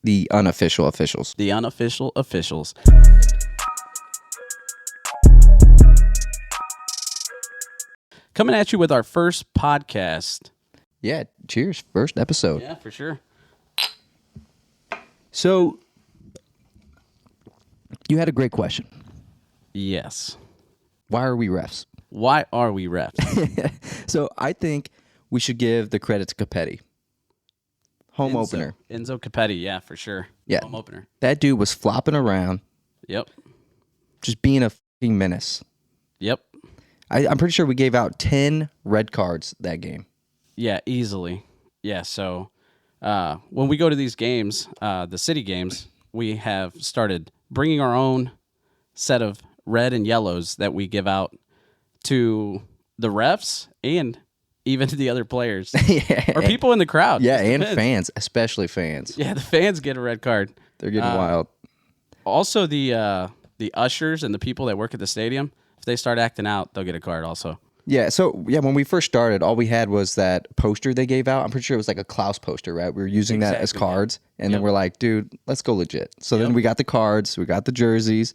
The Unofficial Officials. The Unofficial Officials. Coming at you with our first podcast. Yeah, cheers. First episode. Yeah, for sure. So, you had a great question. Yes. Why are we refs? Why are we refs? So, I think we should give the credit to Capetti. Home opener. Enzo Capetti, yeah, for sure. Yeah. Home opener. That dude was flopping around, Yep. just being a fucking menace. Yep. I'm pretty sure we gave out 10 red cards that game. Yeah, easily. Yeah, so when we go to these games, the city games, we have started bringing our own set of red and yellows that we give out to the refs and even to the other players Yeah. or people in the crowd. Yeah, Just and depends. fans, especially fans. Yeah, the fans get a red card. They're getting wild. Also, the ushers and the people that work at the stadium, if they start acting out, they'll get a card also. Yeah, so when we first started, all we had was that poster they gave out. I'm pretty sure it was like a Klaus poster, right? We were using that as Exactly, yeah. cards, and then Yep. we're like, dude, let's go legit. So then Yep. we got the cards, we got the jerseys,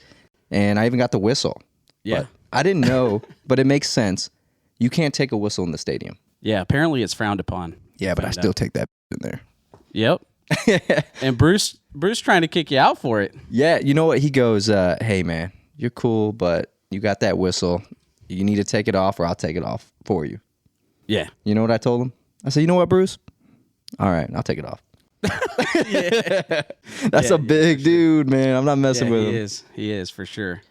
and I even got the whistle. Yeah. But I didn't know, but it makes sense. You can't take a whistle in the stadium. Yeah, apparently it's frowned upon. Yeah, but I Found still out. take that in there. Yep. And Bruce trying to kick you out for it. Yeah, you know what? He goes, hey, man, you're cool, but you got that whistle. You need to take it off or I'll take it off for you. Yeah. You know what I told him? I said, you know what, Bruce? All right, I'll take it off. That's Yeah, a big dude, man. I'm not messing with him. He is for sure.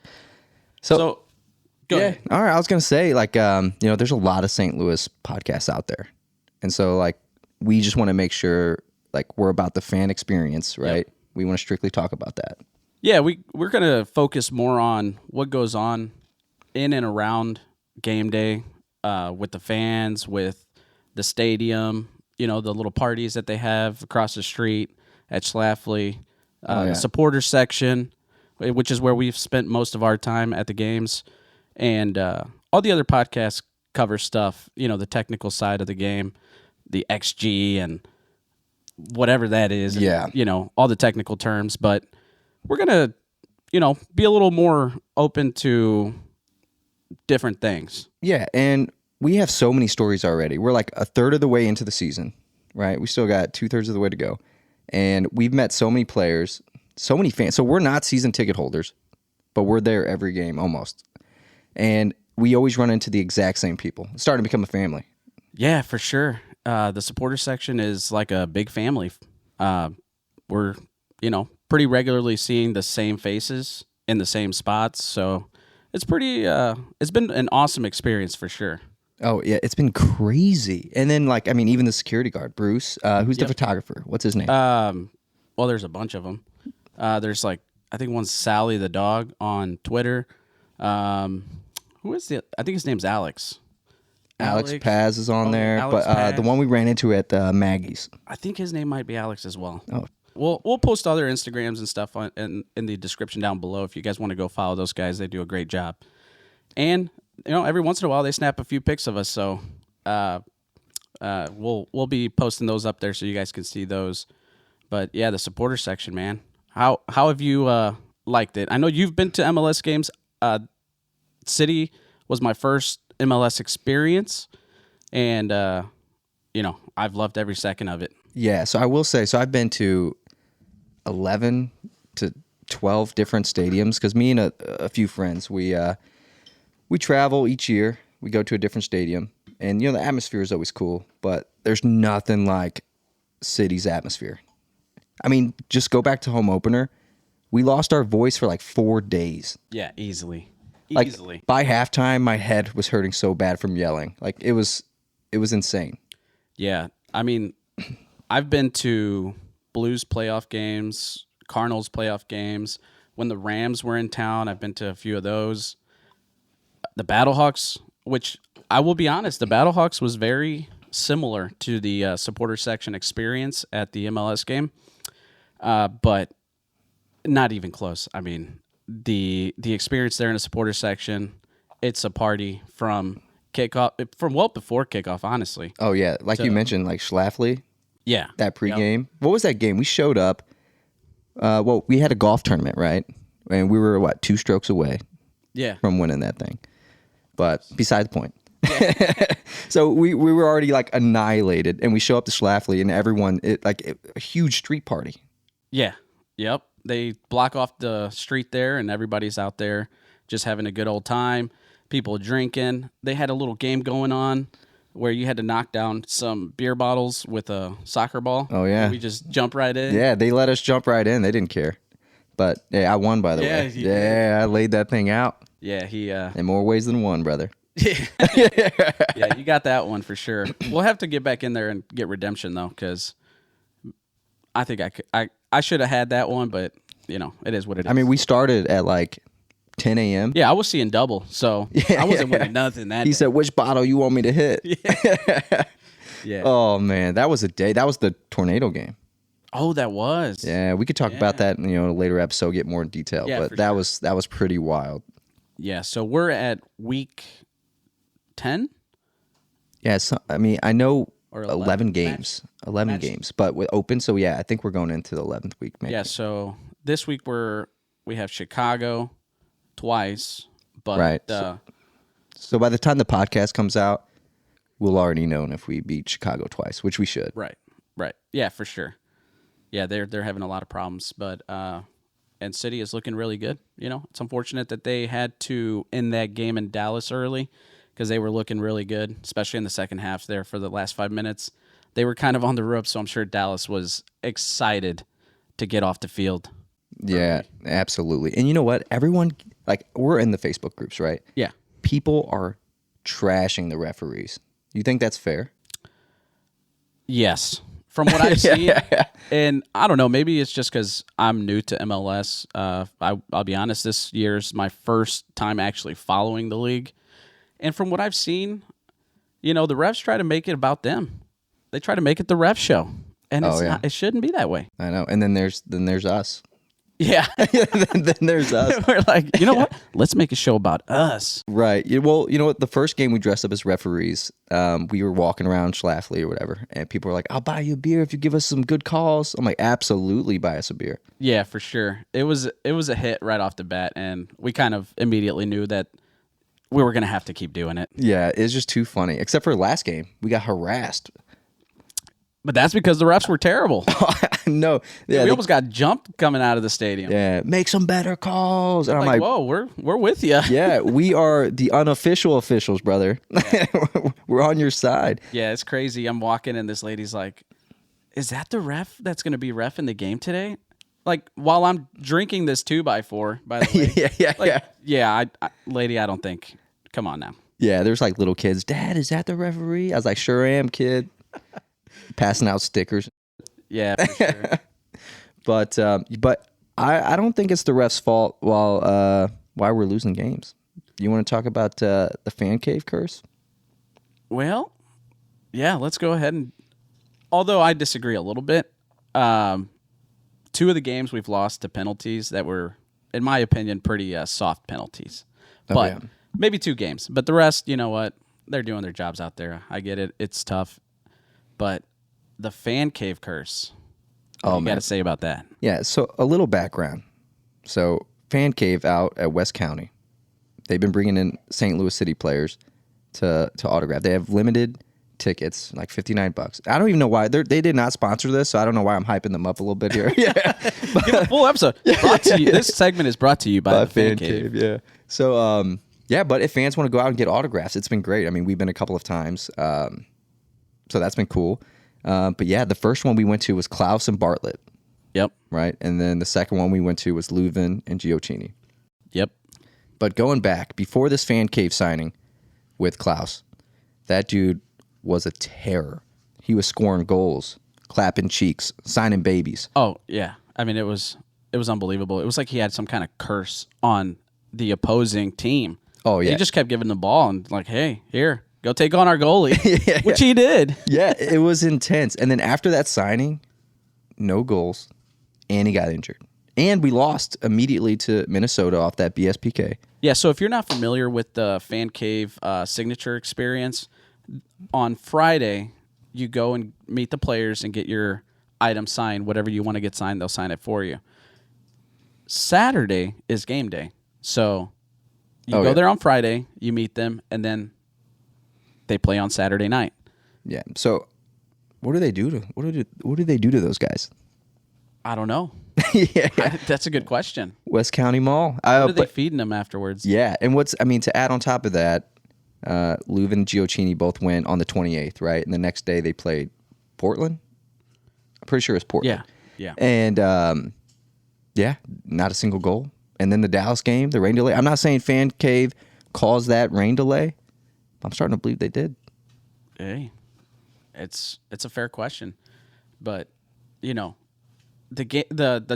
So, So go ahead. all right, I was going to say, like, there's a lot of St. Louis podcasts out there. And so, like, we just want to make sure, like, we're about the fan experience, right? We want to strictly talk about that. Yeah, we're gonna focus more on what goes on in and around game day, with the fans, with the stadium, the little parties that they have across the street at Schlafly, yeah. the supporter section, which is where we've spent most of our time at the games, and all the other podcasts cover stuff, the technical side of the game, the XG and whatever that is, Yeah. and, all the technical terms, but we're going to, be a little more open to different things. Yeah, and we have so many stories already. We're like a third of the way into the season, right? We still got 2/3 of the way to go. And we've met so many players, so many fans. So we're not season ticket holders, but we're there every game almost. And we always run into the exact same people. It's starting to become a family. Yeah, for sure. The supporter section is like a big family. We're, pretty regularly seeing the same faces in the same spots. So it's pretty, it's been an awesome experience for sure. Oh, yeah, it's been crazy. And then, even the security guard, Bruce, who's the photographer? What's his name? Well, there's a bunch of them. There's I think one's Sally the dog on Twitter. Who is I think his name's Alex. Alex Paz is on there. Alex But Paz. the one we ran into at Maggie's. I think his name might be Alex as well. Oh. We'll post other Instagrams and stuff in the description down below if you guys want to go follow those guys. They do a great job. And every once in a while they snap a few pics of us, so we'll be posting those up there so you guys can see those. But yeah, the supporter section, man. How have you liked it? I know you've been to MLS games. City was my first MLS experience, and I've loved every second of it. Yeah, so I will say, I've been to 11 to 12 different stadiums because me and a few friends, we travel each year. We go to a different stadium, and the atmosphere is always cool, but there's nothing like City's atmosphere. I mean, just go back to home opener. We lost our voice for like 4 days. Yeah, easily. Like, Easily. by halftime, my head was hurting so bad from yelling. Like, it was insane. Yeah, I mean, I've been to Blues playoff games, Cardinals playoff games. When the Rams were in town, I've been to a few of those. The Battlehawks, which I will be honest, the Battlehawks was very similar to the supporter section experience at the MLS game, but not even close. I mean, the experience there in the supporter section, it's a party from kickoff, from well before kickoff, honestly. Oh, yeah. Like you mentioned, like Schlafly. Yeah. That pregame. What was that game? We showed up. Well, we had a golf tournament, right? And we were, 2 strokes away Yeah. from winning that thing. But beside the point. So we were already like annihilated, and we show up to Schlafly, and everyone, a huge street party. Yeah. Yep. They block off the street there, and everybody's out there just having a good old time. People drinking. They had a little game going on where you had to knock down some beer bottles with a soccer ball. Oh, yeah. And we just jump right in. Yeah, they let us jump right in. They didn't care. But yeah, I won, by the way. Yeah, I laid that thing out. Yeah, he... In more ways than one, brother. Yeah, you got that one for sure. We'll have to get back in there and get redemption, though, because I think I should have had that one, but, it is what it is. I mean, we started at like 10 a.m. Yeah, I was seeing double, so I wasn't winning nothing that day. He said, which bottle you want me to hit? Yeah. Oh, man, that was a day. That was the tornado game. Oh, that was. Yeah, we could talk about that in a later episode, get more in detail. Yeah, but that was pretty wild. Yeah, so we're at week 10? Yeah, so, I mean, I know Or 11 games. 11 games, but with open, so yeah, I think we're going into the 11th week, maybe. Yeah, so this week we have Chicago twice, but Right. So by the time the podcast comes out, we'll already know if we beat Chicago twice, which we should. Right. Yeah, for sure. Yeah, they're having a lot of problems, but and City is looking really good. It's unfortunate that they had to end that game in Dallas early because they were looking really good, especially in the second half there for the last 5 minutes. They were kind of on the ropes, so I'm sure Dallas was excited to get off the field. Yeah, absolutely. And you know what? Everyone, we're in the Facebook groups, right? Yeah. People are trashing the referees. You think that's fair? Yes. From what I've seen, and I don't know, maybe it's just because I'm new to MLS. I'll be honest, this year's my first time actually following the league. And from what I've seen, the refs try to make it about them. They try to make it the ref show. And it shouldn't be that way. I know. And then there's us. Yeah. then there's us. We're like, you know what? Let's make a show about us. Right. Well, you know what? The first game we dressed up as referees, we were walking around Schlafly or whatever, and people were like, I'll buy you a beer if you give us some good calls. I'm like, absolutely buy us a beer. Yeah, for sure. It was a hit right off the bat, and we kind of immediately knew that we were going to have to keep doing it. Yeah, it's just too funny. Except for last game, we got harassed. But that's because the refs were terrible. No. Yeah, we almost got jumped coming out of the stadium. Yeah, make some better calls. And I'm like, whoa, we're with you. Yeah, we are the unofficial officials, brother. Yeah. We're on your side. Yeah, it's crazy. I'm walking and this lady's like, is that the ref that's going to be ref in the game today? Like, while I'm drinking this 2x4, by the way. Yeah, lady, I don't think. Come on now. Yeah, there's little kids. Dad, is that the referee? I was like, sure am, kid. Passing out stickers. Yeah, for sure. But I don't think it's the ref's fault why we're losing games. You want to talk about the fan cave curse? Well, yeah, let's go ahead and. Although I disagree a little bit, 2 of the games we've lost to penalties that were, in my opinion, pretty soft penalties. But maybe 2 games. But the rest, you know what? They're doing their jobs out there. I get it. It's tough. But the fan cave curse. What you got to say about that? Yeah, so a little background. So fan cave out at West County. They've been bringing in St. Louis City players to autograph. They have limited tickets, like $59. I don't even know why. They did not sponsor this, so I don't know why I'm hyping them up a little bit here. Give a full episode. Brought to you. This segment is brought to you by the fan cave. Yeah. So, but if fans want to go out and get autographs, it's been great. I mean, we've been a couple of times. So that's been cool. But yeah, the first one we went to was Klaus and Bartlett. Yep. Right? And then the second one we went to was Leuven and Giochini. Yep. But going back, before this fan cave signing with Klaus, that dude was a terror. He was scoring goals, clapping cheeks, signing babies. Oh, yeah. I mean, it was unbelievable. It was like he had some kind of curse on the opposing team. Oh, yeah. He just kept giving the ball and like, hey, here. Go take on our goalie, which he did. Yeah, it was intense. And then after that signing, no goals, and he got injured. And we lost immediately to Minnesota off that BSPK. Yeah, so if you're not familiar with the Fan Cave signature experience, on Friday, you go and meet the players and get your item signed, whatever you want to get signed, they'll sign it for you. Saturday is game day. So you go there on Friday, you meet them, and then they play on Saturday night. Yeah. So what do they do to those guys? I don't know. Yeah. That's a good question. West County Mall. What are they feeding them afterwards? Yeah. And to add on top of that, Leuven and Gioacchini both went on the 28th, right? And the next day they played Portland. I'm pretty sure it's Portland. Yeah. And not a single goal. And then the Dallas game, the rain delay. I'm not saying Fan Cave caused that rain delay. I'm starting to believe they did. Hey, it's a fair question, but the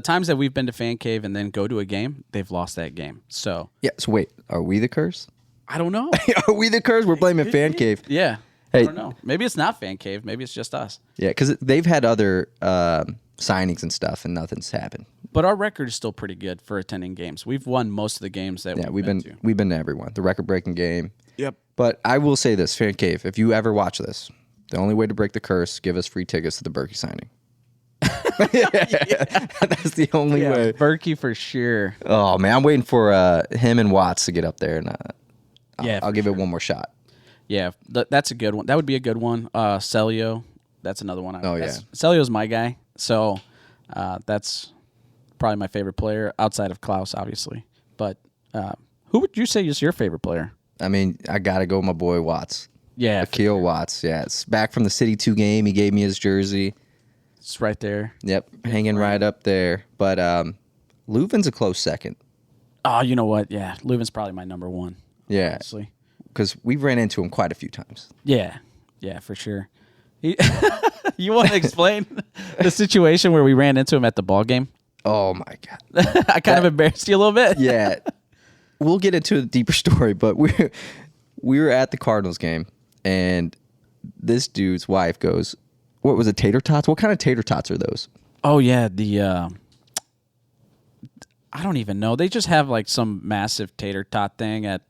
times that we've been to Fan Cave and then go to a game, they've lost that game. So yeah. So wait, are we the curse? I don't know. Are we the curse? We're blaming Fan Cave. Yeah. Hey, I don't know. Maybe it's not Fan Cave. Maybe it's just us. Yeah, because they've had other signings and stuff, and nothing's happened. But our record is still pretty good for attending games. We've won most of the games that we've been to. We've been to everyone. The record-breaking game. Yep. But I will say this, Fan Cave, if you ever watch this, the only way to break the curse, give us free tickets to the Berkey signing. That's the only way. Berkey for sure. Oh, man, I'm waiting for him and Watts to get up there, and I'll give it one more shot. Yeah, that's a good one. That would be a good one. Celio, that's another one. Celio's my guy, so that's probably my favorite player outside of Klaus, obviously. But who would you say is your favorite player? I mean, I got to go with my boy Watts. Yeah. Akil Watts, yeah. It's back from the City 2 game. He gave me his jersey. It's right there. Yep, hanging right up there. But Leuven's a close second. Oh, you know what? Yeah, Leuven's probably my number one. Yeah. Honestly. Because we've ran into him quite a few times. Yeah, for sure. You want to explain the situation where we ran into him at the ball game? Oh, my God. I kind of embarrassed you a little bit. Yeah. We'll get into a deeper story, but we were at the Cardinals game, and this dude's wife goes, what was it, Tater Tots? What kind of Tater Tots are those? Oh, yeah, I don't even know. They just have like some massive tater tot thing at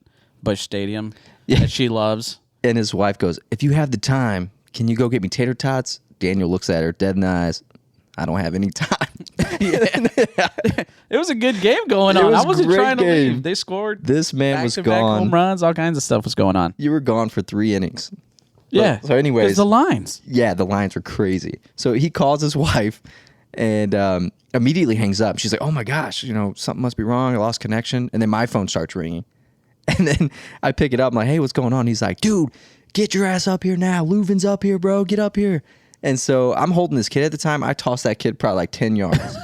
Busch Stadium that she loves. And his wife goes, if you have the time, can you go get me Tater Tots? Daniel looks at her, dead in the eyes. I don't have any time. It was a good game going on. I wasn't trying to leave. They scored. This man was back-to-back gone. Home runs, all kinds of stuff was going on. You were gone for 3 innings. Yeah. So anyways. The lines. Yeah, the lines were crazy. So he calls his wife and immediately hangs up. She's like, oh my gosh, something must be wrong. I lost connection. And then my phone starts ringing. And then I pick it up. I'm like, hey, what's going on? He's like, dude, get your ass up here now. Leuven's up here, bro. Get up here. And so I'm holding this kid at the time. I tossed that kid probably like 10 yards.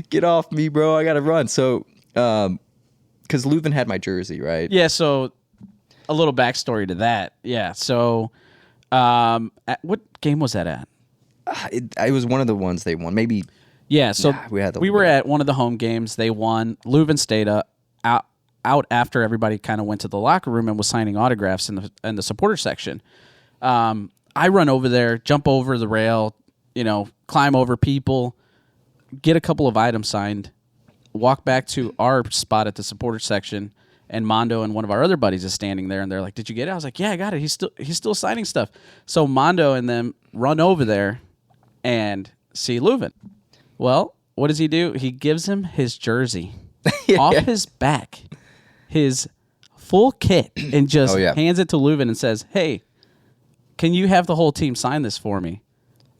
Get off me, bro. I got to run. So, because Leuven had my jersey, right? Yeah, so a little backstory to that. Yeah, so what game was that at? It was one of the ones they won. Maybe. Yeah, so we were at one of the home games. They won. Leuven stayed out after everybody kind of went to the locker room and was signing autographs in the supporter section. I run over there, jump over the rail, climb over people, get a couple of items signed, walk back to our spot at the supporter section, and Mondo and one of our other buddies is standing there, and they're like, "Did you get it?" I was like, "Yeah, I got it. He's still signing stuff." So Mondo and them run over there and see Leuven. Well, what does he do? He gives him his jersey off his back, his full kit, and just hands it to Leuven and says, "Hey, can you have the whole team sign this for me?"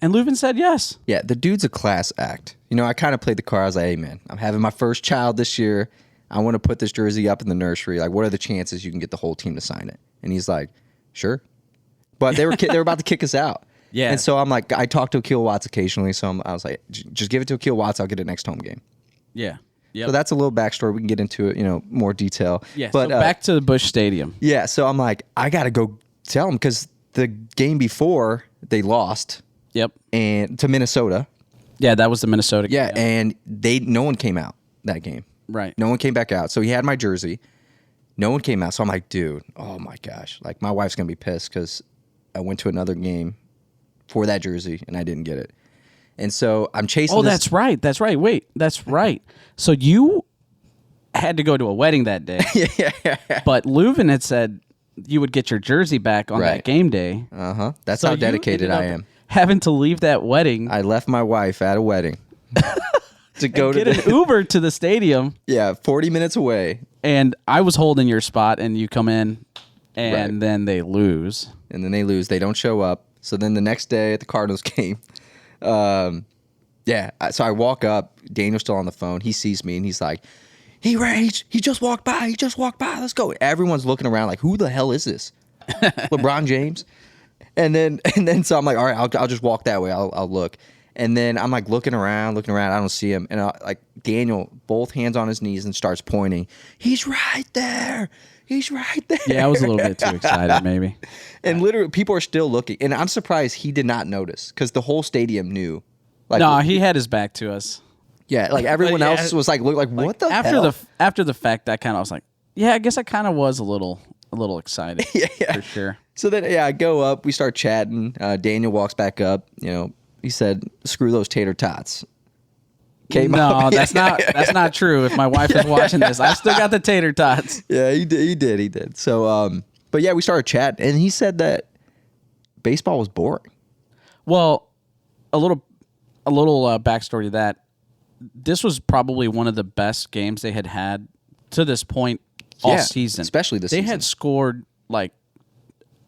And Leuven said yes. Yeah, the dude's a class act. I kind of played the card. I was like, hey, man, I'm having my first child this year. I want to put this jersey up in the nursery. Like, what are the chances you can get the whole team to sign it? And he's like, sure. But they were about to kick us out. Yeah. And so I'm like, I talk to Akil Watts occasionally. So I was like, just give it to Akil Watts. I'll get it next home game. Yeah. Yep. So that's a little backstory. We can get into it, more detail. Yeah. But so back to the Busch Stadium. Yeah. So I'm like, I got to go tell them because the game before they lost. Yep. And to Minnesota. Yeah, that was the Minnesota game. Yeah, and no one came out that game. Right. No one came back out. So he had my jersey. No one came out. So I'm like, dude, oh my gosh. Like, my wife's going to be pissed because I went to another game for that jersey and I didn't get it. And so I'm chasing that's right. That's right. Wait, that's right. So you had to go to a wedding that day. Yeah. But Leuven had said you would get your jersey back on that game day. That's how dedicated I am. having to leave that wedding. I left my wife at a wedding to go get an Uber to the stadium. Yeah, 40 minutes away. And I was holding your spot, and you come in, and then they lose. And then they lose. They don't show up. So then the next day at the Cardinals game, so I walk up. Daniel's still on the phone. He sees me, and he's like, he just walked by. He just walked by. Let's go. Everyone's looking around like, who the hell is this? LeBron James? And then so I'm like, all right, I'll just walk that way. I'll look. And then I'm like looking around. I don't see him. And like Daniel, both hands on his knees and starts pointing. He's right there. He's right there. Yeah, I was a little bit too excited, maybe. And literally, people are still looking. And I'm surprised he did not notice because the whole stadium knew. Like, no, he had his back to us. Yeah, like everyone else was like, look, like what the hell? After the fact, I kind of was like, yeah, I guess I kind of was a little excited. Yeah, for sure. So then, I go up. We start chatting. Daniel walks back up. He said, "Screw those tater tots." No, that's not true. If my wife is watching this, I still got the tater tots. Yeah, he did. So, but yeah, we started chatting, and he said that baseball was boring. Well, a little backstory to that. This was probably one of the best games they had to this point all season. Especially this season. They had scored like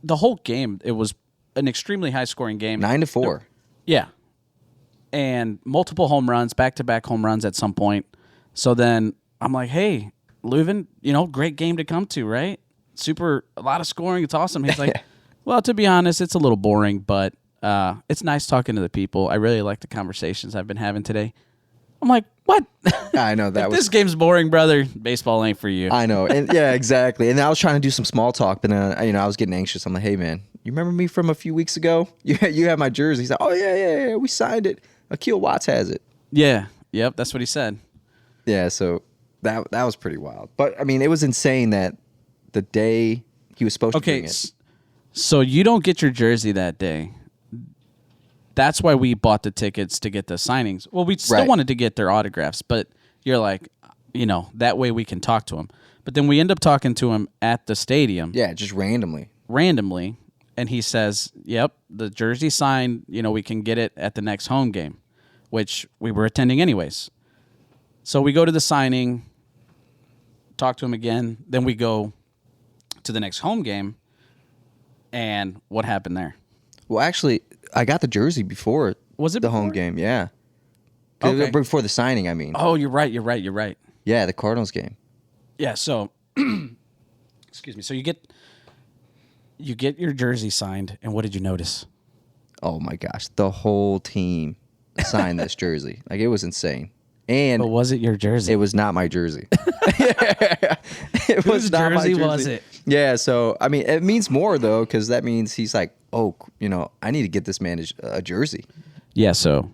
the whole game. It was an extremely high scoring game. 9-4. Yeah. And multiple home runs, back-to-back home runs at some point. So then I'm like, hey, Leuven, great game to come to, right? A lot of scoring. It's awesome. He's like, well, to be honest, it's a little boring, but it's nice talking to the people. I really like the conversations I've been having today. I'm like, what? I know that this game's boring, brother. Baseball ain't for you. I know. And yeah, exactly. And I was trying to do some small talk, but then, I was getting anxious. I'm like, hey, man, you remember me from a few weeks ago? You have my jersey. He's like, oh, yeah, we signed it. Akil Watts has it. Yeah. Yep. That's what he said. Yeah. So that was pretty wild. But I mean, it was insane that the day he was supposed to bring it. So you don't get your jersey that day. That's why we bought the tickets to get the signings. Well, we still wanted to get their autographs, but you're like, that way we can talk to him. But then we end up talking to him at the stadium. Yeah, just randomly. And he says, yep, the jersey signed, we can get it at the next home game, which we were attending anyways. So we go to the signing, talk to him again, then we go to the next home game, and what happened there? Well, actually, I got the jersey before the home game, yeah. Okay. Before the signing, I mean. Oh, you're right. Yeah, the Cardinals game. Yeah, so, excuse me, so you get your jersey signed, and what did you notice? Oh my gosh, the whole team signed this jersey. Like, it was insane. But was it your jersey? It was not my jersey. It was not my jersey. Whose jersey was it? Yeah, so I mean, it means more though, because that means he's like, oh, I need to get this man a jersey. Yeah, so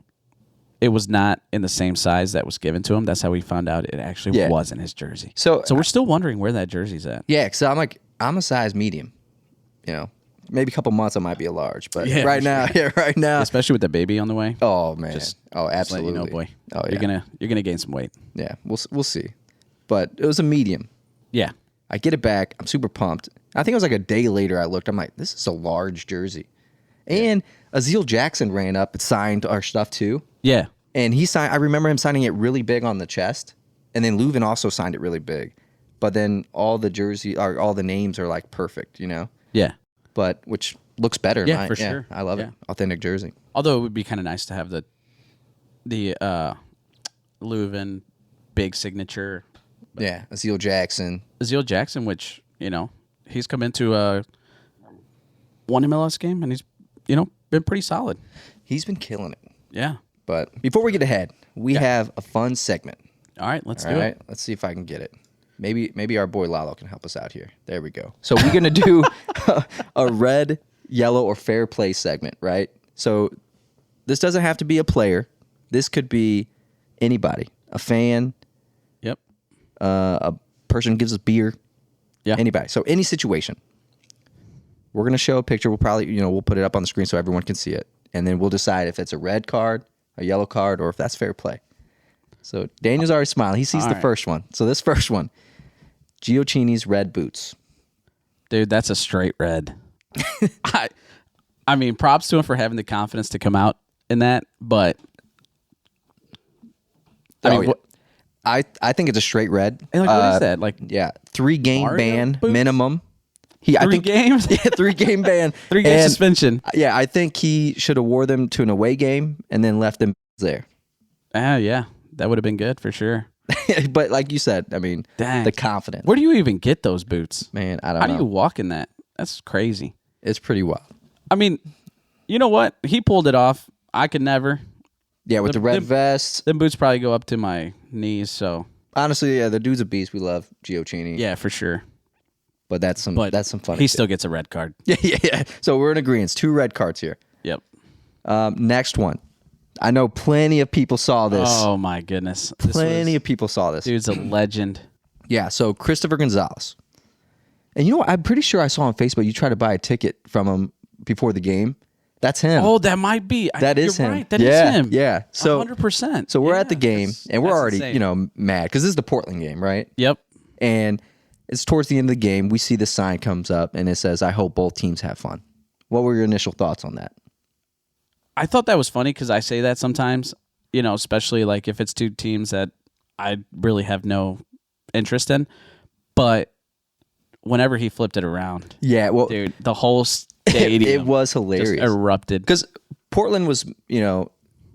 it was not in the same size that was given to him. That's how we found out it actually wasn't his jersey. So we're still wondering where that jersey's at. Yeah, because I'm a size medium. Maybe a couple months I might be a large, but right now, especially with the baby on the way. Oh man, absolutely. Let you know, boy. Oh yeah, you're gonna gain some weight. Yeah, we'll see. But it was a medium. Yeah, I get it back. I'm super pumped. I think it was like a day later. I looked. I'm like, this is a large jersey, and Azeel Jackson ran up and signed our stuff too. Yeah, and he signed. I remember him signing it really big on the chest, and then Leuven also signed it really big. But then all the names are like perfect. Yeah. But which looks better. Yeah, for sure. I love it. Authentic jersey. Although it would be kind of nice to have the Leuven big signature. Yeah, Azeel Jackson, which he's come into one MLS game and he's been pretty solid. He's been killing it. Yeah. But before we get ahead, we have a fun segment. All right, let's do it. Let's see if I can get it. Maybe our boy Lalo can help us out here. There we go. So we're going to do a red, yellow, or fair play segment, right? So this doesn't have to be a player. This could be anybody. A fan. Yep. A person gives us beer. Yeah. Anybody. So any situation. We're going to show a picture. We'll probably, we'll put it up on the screen so everyone can see it. And then we'll decide if it's a red card, a yellow card, or if that's fair play. So Daniel's already smiling. He sees the first one. So this first one. Gioacchini's red boots. Dude, that's a straight red. I I mean, props to him for having the confidence to come out in that, but I think it's a straight red. and like, what is that? Like, 3-game Mario ban boots? minimum. I 3 think games? Yeah, 3-game ban, 3-game And, suspension. Yeah, I think he should have wore them to an away game and then left them there. Yeah, that would have been good for sure. But like you said, I mean, Dang. the confidence. Where do you even get those boots? Man, I don't How know. do you walk in that? That's crazy. It's pretty wild. I mean, you know what? He pulled it off. I could never. Yeah, with the red vest. Them boots probably go up to my knees, so. Honestly, yeah, the dude's a beast. We love Giochini. Yeah, for sure. But that's some fun. He still gets a red card. Yeah. So we're in agreement. 2 red cards here. Yep. Next one. I know plenty of people saw this. Oh, my goodness. Plenty of people saw this. Dude's a legend. Yeah, so Christopher Gonzalez. And you know what? I'm pretty sure I saw on Facebook you tried to buy a ticket from him before the game. That's him. Oh, that might be. That is you're him. Right. That is him. Yeah. So 100%. So we're at the game, and we're that's already, insane. mad because this is the Portland game, right? Yep. And it's towards the end of the game. We see the sign comes up, and it says, "I hope both teams have fun." What were your initial thoughts on that? I thought that was funny because I say that sometimes, especially like if it's 2 teams that I really have no interest in. But whenever he flipped it around, Yeah, well, dude, the whole stadium it was just hilarious erupted. because Portland was,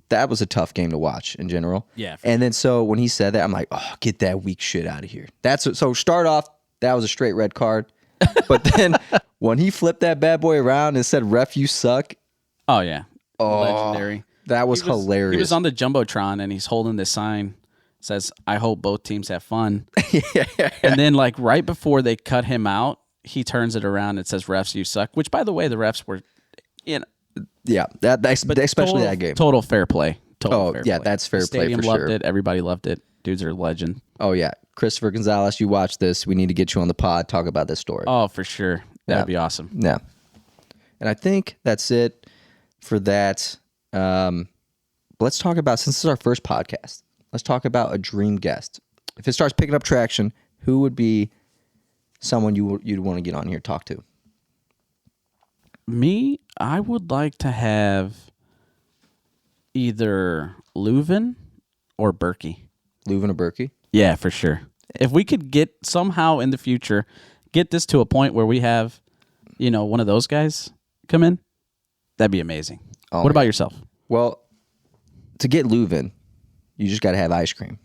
that was a tough game to watch in general. Yeah, for And then so when he said that, I'm like, oh, get that weak shit out of here. So start off, that was a straight red card. But then when he flipped that bad boy around and said, "Ref, you suck," Oh, yeah. Legendary. that was hilarious. He was on the Jumbotron and he's holding this sign. Says, "I hope both teams have fun." And then like right before they cut him out, he turns it around and says, "Refs, you suck." Which, by the way, the refs were, Yeah, especially that game. Total fair play. Total fair play. That's fair The play stadium for loved sure. it. Everybody loved it. Dudes are legend. Oh yeah, Christopher Gonzalez, you watch this. We need to get you on the pod, talk about this story. Oh, for sure. That'd be awesome. Yeah, and I think that's it for that. Let's talk about, since this is our first podcast, let's talk about a dream guest. If it starts picking up traction, who would be someone you'd want to get on here and talk to? Me, I would like to have either Leuven or Berkey. Leuven or Berkey? Yeah, for sure. If we could get somehow in the future, get this to a point where we have, one of those guys come in, that'd be amazing. Oh, what about yourself? Well, to get Leuven, you just got to have ice cream.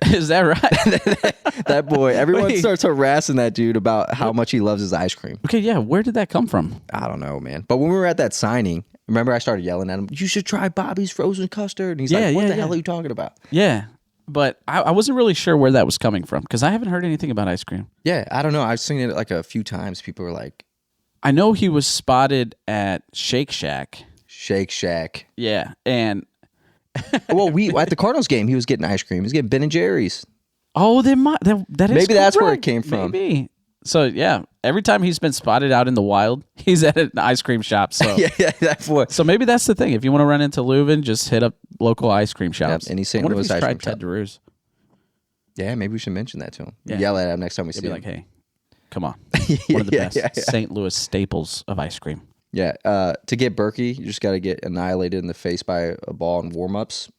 Is that right? That boy, everyone Wait. starts harassing that dude about how much he loves his ice cream. Okay, yeah. Where did that come from? I don't know, man. But when we were at that signing, remember I started yelling at him, "You should try Bobby's frozen custard." And he's like, "What the hell are you talking about?" Yeah, but I wasn't really sure where that was coming from because I haven't heard anything about ice cream. Yeah, I don't know. I've seen it like a few times. People were like, I know he was spotted at Shake Shack. Shake Shack. Yeah, and Well, at the Cardinals game, he was getting ice cream. He was getting Ben and Jerry's. oh, that is Maybe that's where it correct. came from. Maybe. So yeah, every time he's been spotted out in the wild, he's at an ice cream shop. So Yeah, that boy. So maybe that's the thing. If you want to run into Leuven, just hit up local ice cream shops. Yep, any St. I wonder Louis if he's ice tried cream Ted DeRue's. Yeah, maybe we should mention that to him. Yeah. Yell at him next time we He'd see be him. like, "Hey, come on, one of the best St. Louis staples of ice cream." Yeah, to get Berkey, you just got to get annihilated in the face by a ball in warm-ups.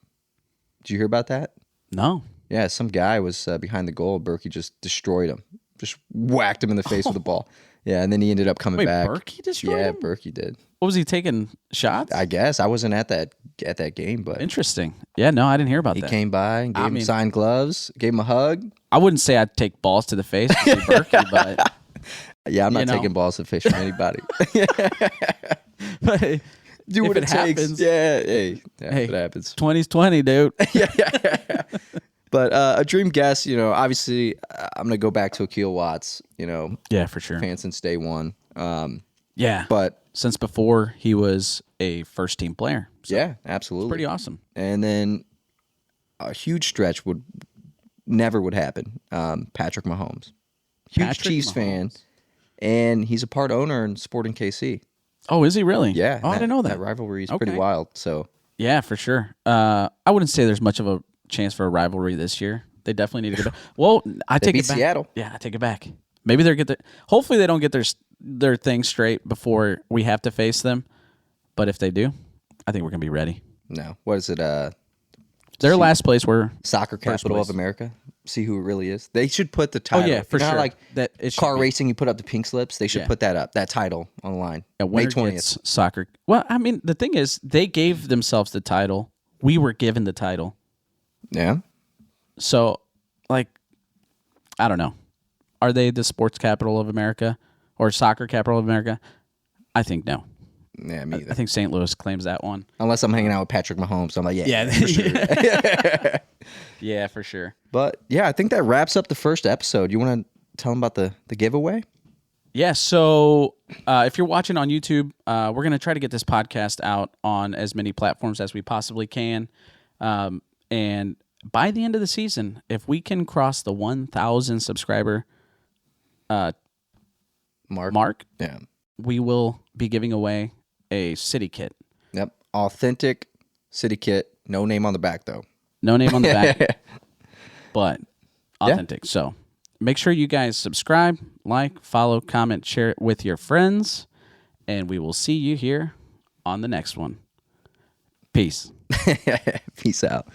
Did you hear about that? No. Yeah, some guy was behind the goal. Berkey just destroyed him. Just whacked him in the face with the ball. Yeah, and then he ended up coming Wait, back. Berkey destroyed Yeah, him? Berkey did. What was he taking shots? I guess I wasn't at that game, but Interesting. Yeah, no, I didn't hear about he that. came by and gave him signed gloves, gave him a hug. I wouldn't say I'd take balls to the face to see Berkey, but Yeah, I'm not You know. taking balls to fish from anybody. but Do if what it it takes. happens, Yeah, hey, hey, it happens. 20's 20, dude. But a dream guest, obviously, I'm gonna go back to Akil Watts. Yeah, for sure. Fan since day one. Yeah, But since before he was a first team player. So yeah, absolutely, pretty awesome. And then a huge stretch would happen. Patrick Mahomes, huge Patrick Chiefs fan, and he's a part owner in Sporting KC. Oh, is he really? Yeah, Oh, I didn't know that. That rivalry is Okay. pretty wild. So Yeah, for sure. I wouldn't say there's much of a chance for a rivalry this year. They definitely need to get back. Well, I take beat it back. Seattle. Yeah, I take it back. Maybe hopefully they don't get their thing straight before we have to face them. But if they do, I think we're going to be ready. No. What is it? Their last place were Soccer capital of America. See who it really is. They should put the title. Oh, yeah, for you know how, sure. like That it should car be. racing, you put up the pink slips. They should put that up, that title online. Yeah, May winner 20th. gets soccer. Well, I mean, the thing is, they gave themselves the title. We were given the title. Yeah. So, like, I don't know. Are they the sports capital of America or soccer capital of America? I think no. Yeah, me either. I think St. Louis claims that one. Unless I'm hanging out with Patrick Mahomes. So I'm like, yeah. for sure. Yeah, for sure. But yeah, I think that wraps up the first episode. You want to tell them about the giveaway? Yeah, so if you're watching on YouTube, we're going to try to get this podcast out on as many platforms as we possibly can. And by the end of the season, if we can cross the 1,000 subscriber mark, Yeah. we will be giving away a city kit. Yep. Authentic city kit. No name on the back, though. No name on the back, but authentic. Yeah. So make sure you guys subscribe, like, follow, comment, share it with your friends, and we will see you here on the next one. Peace. Peace out.